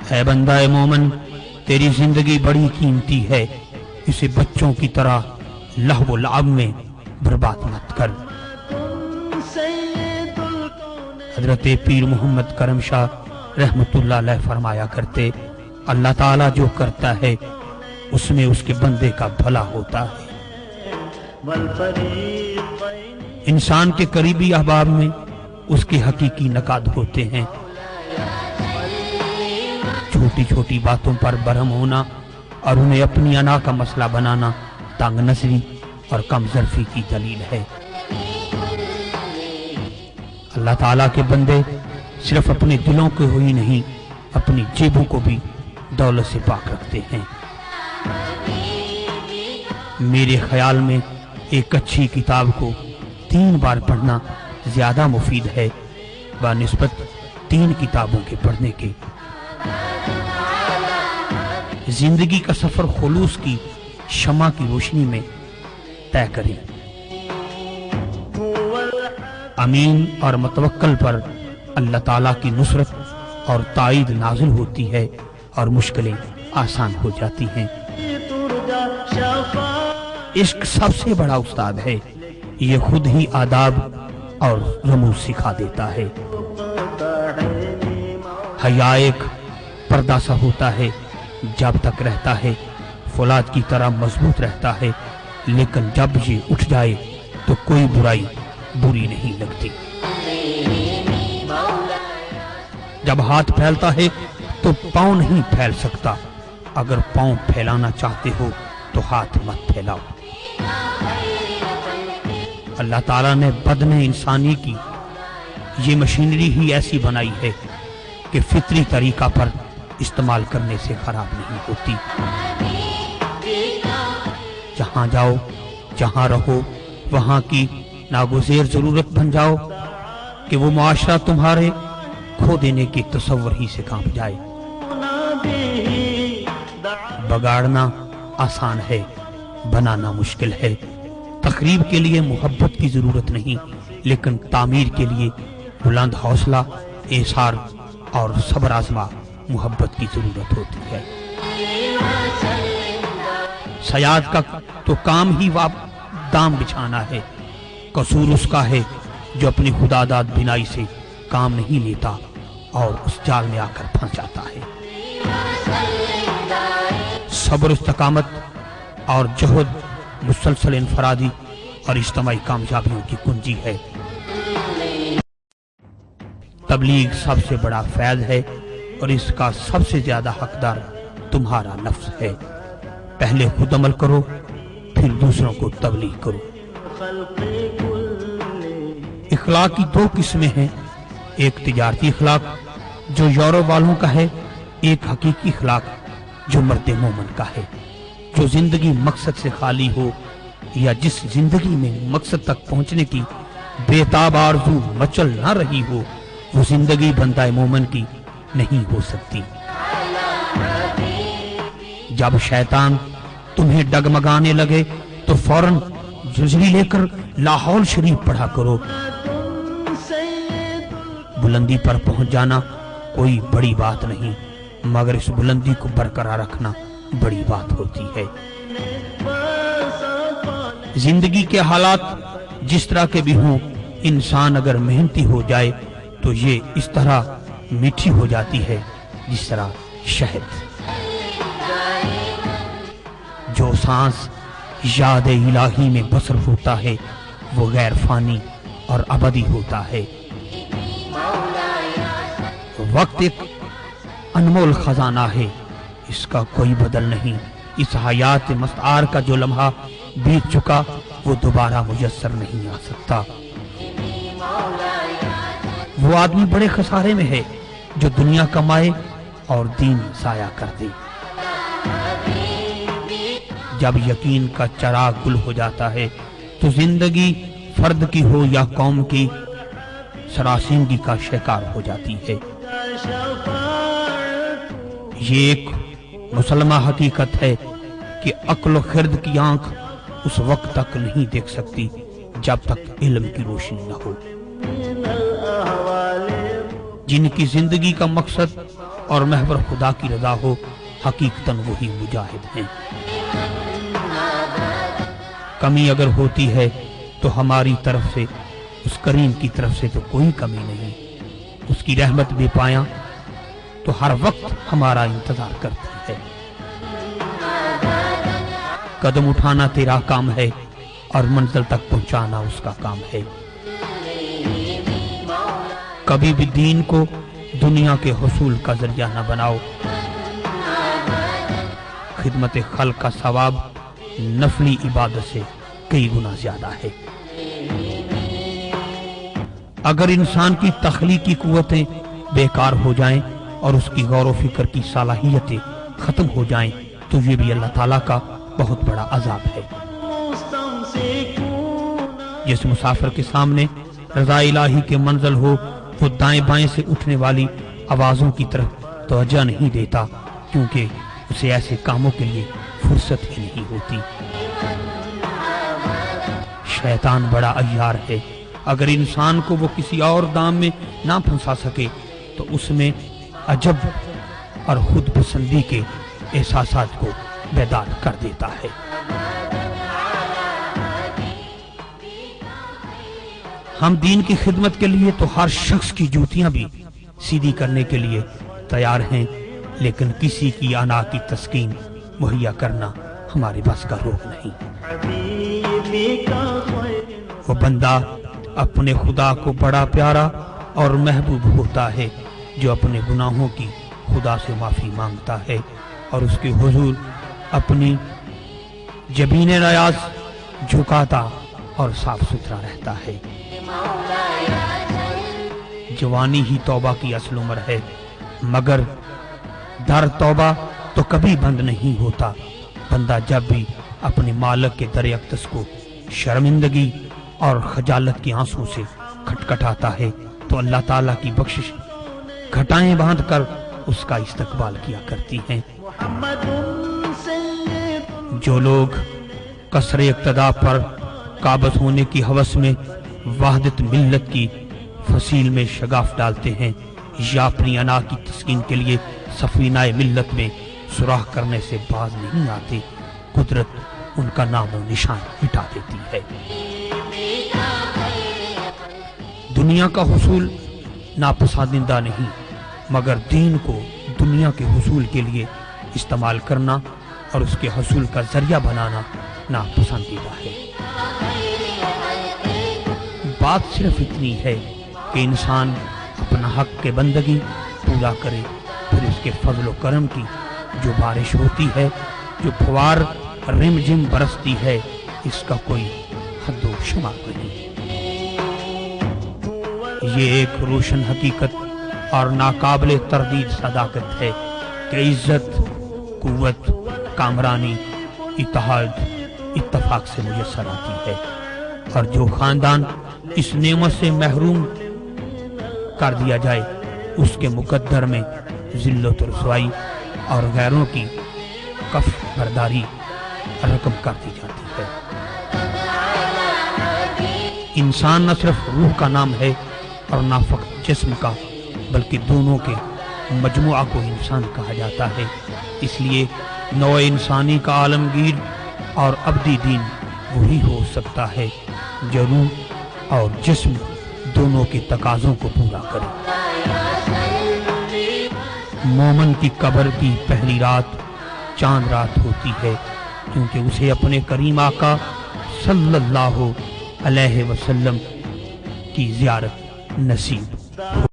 ہے बंदा मोमन, तेरी जिंदगी बड़ी कीमती है, इसे बच्चों की तरह लहव लाब में बर्बाद मत कर। हजरत पीर मोहम्मद करम शाह रहमतुल्लाह अलैह फरमाया करते, अल्लाह ताला जो करता है उसमें उसके बंदे का भला होता है। इंसान के करीबी अहबाब में उसके हकीकी नकाद होते हैं। छोटी छोटी बातों पर बरहम होना और उन्हें अपनी अना का मसला बनाना तंग नजरी और कमजरफी की दलील है। अल्लाह ताला के बंदे सिर्फ अपने दिलों को ही नहीं, अपनी जेबों को भी दौलत से पाक रखते हैं। मेरे ख्याल में एक अच्छी किताब को 3 बार पढ़ना ज्यादा मुफीद है बनिस्बत 3 किताबों के पढ़ने के। जिंदगी का सफर खुलूस की शमा की रोशनी में तय करें। अमीन और मुतवक्कल पर अल्लाह ताला की नुसरत और ताईद नाजिल होती है और मुश्किलें आसान हो जाती हैं। इश्क सबसे बड़ा उस्ताद है, ये खुद ही आदाब और रमूज सिखा देता है। हया एक पर्दा सा होता है, जब तक रहता है फौलाद की तरह मजबूत रहता है, लेकिन जब ये उठ जाए तो कोई बुराई बुरी नहीं लगती। जब हाथ फैलता है तो पांव नहीं फैल सकता। अगर पांव फैलाना चाहते हो तो हाथ मत फैलाओ। अल्लाह ताला ने बदने इंसानी की ये मशीनरी ही ऐसी बनाई है कि फितरी तरीका पर इस्तेमाल करने से खराब नहीं होती। जहां जाओ, जहां रहो, वहां की नागुज़ेर जरूरत बन जाओ कि वो मुआशरा तुम्हारे खो देने के तसव्वुर ही से कांप जाए। बगाड़ना आसान है, बनाना मुश्किल है। तकरीब के लिए मोहब्बत की जरूरत नहीं, लेकिन तामीर के लिए बुलंद हौसला, एसार और सब्र आज़मा मोहब्बत की जरूरत होती है। सयाद का तो काम ही दाम बिछाना है। कसूर उसका है जो अपनी खुदादाद बिनाई से काम नहीं लेता और उस जाल में आकर फंस जाता है। सब्र, इस्तकामत और जहद मुसलसल इनफरादी और इज्तिमाई कामयाबियों की कुंजी है। तबलीग सबसे बड़ा फैज़ है और इसका सबसे ज्यादा हकदार तुम्हारा नफ्स है। पहले खुद अमल करो, फिर दूसरों को तबलीग करो। इखलाक की 2 किस्में हैं, एक तिजारती इखलाक जो यूरोप वालों का है, एक हकीकी इखलाक जो मर्द मोमन का है। जो जिंदगी मकसद से खाली हो या जिस जिंदगी में मकसद तक पहुंचने की बेताब आरज़ू मचल ना रही हो, वो जिंदगी बंदा मोमन की नहीं हो सकती। जब शैतान तुम्हें डगमगाने लगे तो फौरन जुजरी लेकर लाहौल शरीफ पढ़ा करो। बुलंदी पर पहुंच जाना कोई बड़ी बात नहीं, मगर इस बुलंदी को बरकरार रखना बड़ी बात होती है। जिंदगी के हालात जिस तरह के भी हों, इंसान अगर मेहनती हो जाए तो ये इस तरह मीठी हो जाती है जिस तरह शहद। जो सांस याद इलाही में बसर होता है वो गैर फानी और अबदी होता है। वक्त एक अनमोल खजाना है, इसका कोई बदल नहीं। इस हयात मस्तार का जो लम्हा बीत चुका वो दोबारा मुयस्सर नहीं आ सकता। वो आदमी बड़े खसारे में है जो दुनिया कमाए और दीन साया कर दे। जब यकीन का चराग गुल हो जाता है तो जिंदगी फर्द की हो या कौम की सरासिंगी का शिकार हो जाती है। ये एक मुसलमा हकीकत है कि अक्ल खिर्द की आंख उस वक्त तक नहीं देख सकती जब तक इल्म की रोशनी न हो। जिनकी जिंदगी का मकसद اور محور خدا کی رضا ہو، حقیقتاً وہی مجاہد ہیں۔ کمی اگر ہوتی ہے تو ہماری طرف سے، اس کریم کی طرف سے تو کوئی کمی نہیں۔ اس کی رحمت بے پایاں تو ہر وقت ہمارا انتظار کرتی ہے۔ قدم اٹھانا تیرا کام ہے اور منزل تک پہنچانا اس کا کام ہے۔ کبھی بھی دین کو دنیا کے حصول کا ذریعہ نہ بناؤ۔ خدمت خلق کا ثواب نفلی عبادت سے کئی گنا زیادہ ہے۔ اگر انسان کی تخلیقی قوتیں بیکار ہو جائیں اور اس کی غور و فکر کی صلاحیتیں ختم ہو جائیں تو یہ بھی اللہ تعالیٰ کا بہت بڑا عذاب ہے۔ جس مسافر کے سامنے رضا الہی کے منزل ہو، وہ دائیں بائیں سے اٹھنے والی آوازوں کی طرف توجہ نہیں دیتا، کیونکہ اسے ایسے کاموں کے لیے فرصت ہی نہیں ہوتی۔ شیطان بڑا عیار ہے، اگر انسان کو وہ کسی اور دام میں نہ پھنسا سکے تو اس میں عجب اور خود پسندی کے احساسات کو بیدار کر دیتا ہے۔ ہم دین کی خدمت کے لیے تو ہر شخص کی جوتیاں بھی سیدھی کرنے کے لیے تیار ہیں، لیکن کسی کی انا کی تسکین مہیا کرنا ہمارے بس کا روگ نہیں۔ وہ بندہ اپنے خدا کو بڑا پیارا اور محبوب ہوتا ہے جو اپنے گناہوں کی خدا سے معافی مانگتا ہے اور اس کے حضور اپنی جبین ریاض جھکاتا اور صاف ستھرا رہتا ہے۔ جوانی ہی توبہ کی اصل عمر ہے، مگر در توبہ تو کبھی بند نہیں ہوتا۔ بندہ جب بھی اپنے مالک کے در اقدس کو شرمندگی اور خجالت کے آنسوں سے کھٹکھٹاتا ہے تو اللہ تعالیٰ کی بخشش گھٹائیں باندھ کر اس کا استقبال کیا کرتی ہیں۔ جو لوگ قصر اقتداء پر قابض ہونے کی ہوس میں وحدت ملت کی فصیل میں شگاف ڈالتے ہیں یا اپنی انا کی تسکین کے لیے سفینہ ملت میں سوراخ کرنے سے باز نہیں آتے، قدرت ان کا نام و نشان مٹا دیتی ہے۔ دنیا کا حصول ناپسندیدہ نہیں، مگر دین کو دنیا کے حصول کے لیے استعمال کرنا اور اس کے حصول کا ذریعہ بنانا ناپسندیدہ ہے۔ بات صرف اتنی ہے کہ انسان اپنا حق کے بندگی پورا کرے، پھر اس کے فضل و کرم کی جو بارش ہوتی ہے، جو پھوار رم جم برستی ہے، اس کا کوئی حد و شمار نہیں۔ یہ ایک روشن حقیقت اور ناقابل تردید صداقت ہے کہ عزت، قوت، کامرانی، اتحاد اتفاق سے میسر آتی ہے، اور جو خاندان اس نعمت سے محروم کر دیا جائے اس کے مقدر میں ذلت و رسوائی اور غیروں کی کف برداری رقم کر دی جاتی ہے۔ انسان نہ صرف روح کا نام ہے اور نہ فقط جسم کا، بلکہ دونوں کے مجموعہ کو انسان کہا جاتا ہے۔ اس لیے نوع انسانی کا عالمگیر اور ابدی دین وہی ہو سکتا ہے جو روح اور جسم دونوں کے تقاضوں کو پورا کرے۔ مومن کی قبر کی پہلی رات چاند رات ہوتی ہے، کیونکہ اسے اپنے کریم آقا صلی اللہ علیہ وسلم کی زیارت نصیب